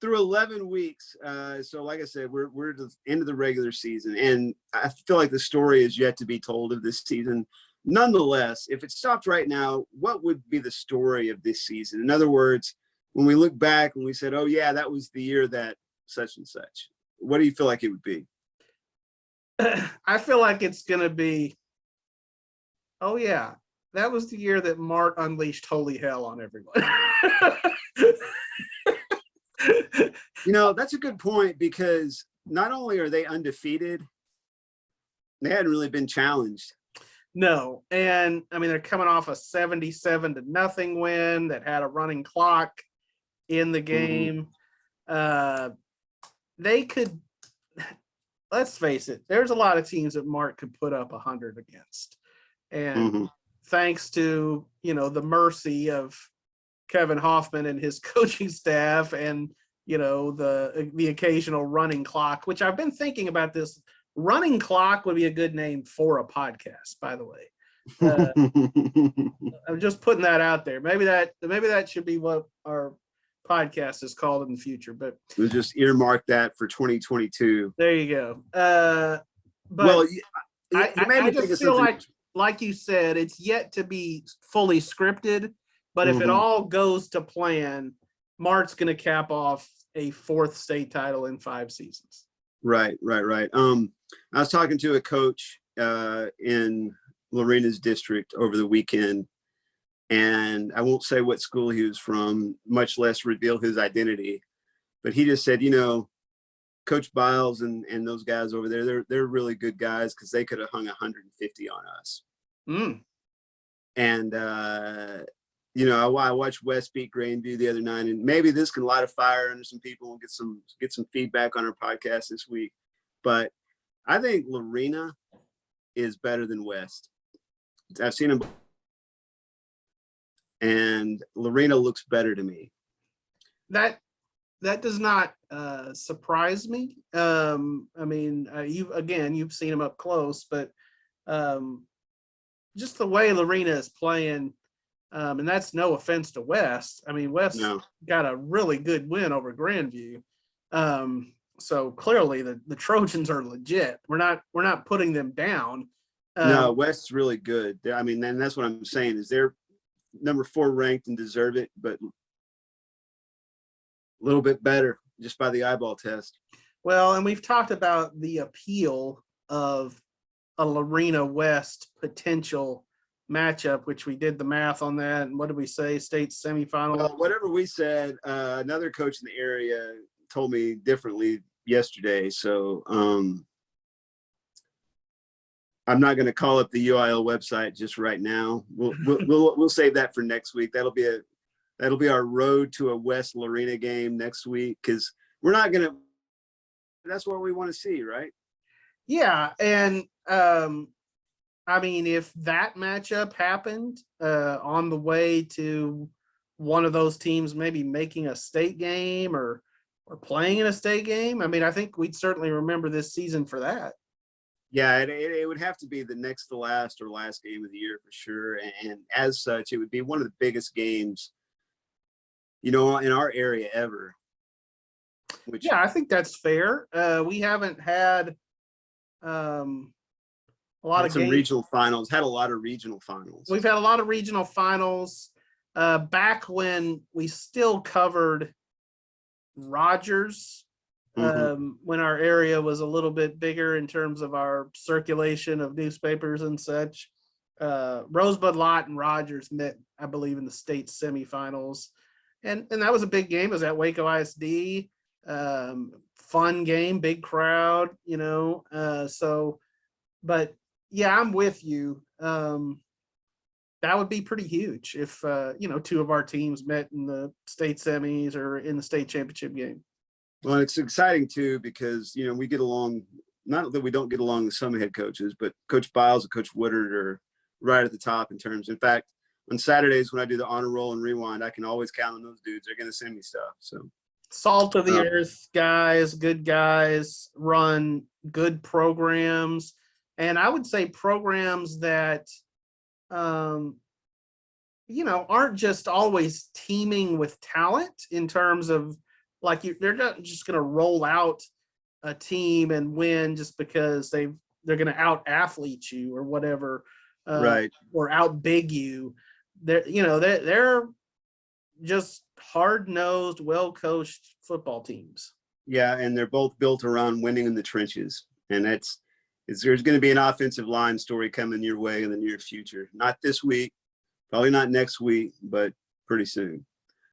through 11 weeks. So like I said, we're at the end of the regular season, and I feel like the story is yet to be told of this season. Nonetheless, if it stopped right now, what would be the story of this season? In other words, when we look back and we said, oh yeah, that was the year that such and such, what do you feel like it would be? I feel like it's going to be, oh yeah, that was the year that Mart unleashed holy hell on everyone. You know, that's a good point, because not only are they undefeated, they hadn't really been challenged. No, and I mean, they're coming off a 77-0 win that had a running clock in the game. They could, let's face it, there's a lot of teams that Mart could put up 100 against. And thanks to, you know, the mercy of Kevin Hoffman and his coaching staff, and, you know, the occasional running clock, which I've been thinking about this. Running clock would be a good name for a podcast, by the way. I'm just putting that out there. Maybe that should be what our podcast is called in the future. But we'll just earmark that for 2022. There you go. But well, I just feel like you said, it's yet to be fully scripted. But if it all goes to plan, Mart's going to cap off a 4th state title in 5 seasons. Right. I was talking to a coach in Lorena's district over the weekend, and I won't say what school he was from, much less reveal his identity. But he just said, you know, Coach Biles and those guys over there, they're really good guys, because they could have hung 150 on us. And you know, I watched West beat Grandview the other night, and maybe this can light a fire under some people and get some feedback on our podcast this week. But I think Lorena is better than West. I've seen them, and Lorena looks better to me. That does not surprise me. I mean, you've seen them up close, but just the way Lorena is playing. And that's no offense to West. I mean, West got a really good win over Grandview. So clearly the Trojans are legit. We're not putting them down. No, West's really good. I mean, and that's what I'm saying, is they're number 4 ranked and deserve it, but a little bit better just by the eyeball test. Well, and we've talked about the appeal of a Lorena-West potential matchup, which we did the math on that. And what did we say? State semifinal? Well, whatever we said, another coach in the area told me differently yesterday. So I'm not going to call up the UIL website just right now. We'll save that for next week. That'll be our road to a West Lorena game next week, because we're not going to. That's what we want to see, right? Yeah, and I mean, if that matchup happened on the way to one of those teams maybe making a state game or playing in a state game, I mean, I think we'd certainly remember this season for that. Yeah, it would have to be the next to last or last game of the year for sure. And as such, it would be one of the biggest games, you know, in our area ever. Yeah, I think that's fair. We haven't had a lot of regional finals. Had a lot of regional finals. We've had a lot of regional finals. Back when we still covered Rogers, when our area was a little bit bigger in terms of our circulation of newspapers and such. Rosebud Lot and Rogers met, I believe, in the state semifinals, and that was a big game. It was at Waco ISD. Fun game, big crowd, you know. But yeah, I'm with you. That would be pretty huge if you know, 2 of our teams met in the state semis or in the state championship game. Well, it's exciting too, because, you know, we get along, not that we don't get along with some head coaches, but Coach Biles and Coach Woodard are right at the top in terms. In fact, on Saturdays when I do the honor roll and rewind, I can always count on those dudes. They're going to send me stuff. So salt of the earth guys, good guys, run good programs. And I would say programs that, you know, aren't just always teeming with talent in terms of like they're not just going to roll out a team and win just because they're going to out athlete you or whatever, Right. or out big you. They're just hard nosed, well coached football teams. Yeah, and they're both built around winning in the trenches, and there's going to be an offensive line story coming your way in the near future. Not this week, probably not next week, but pretty soon.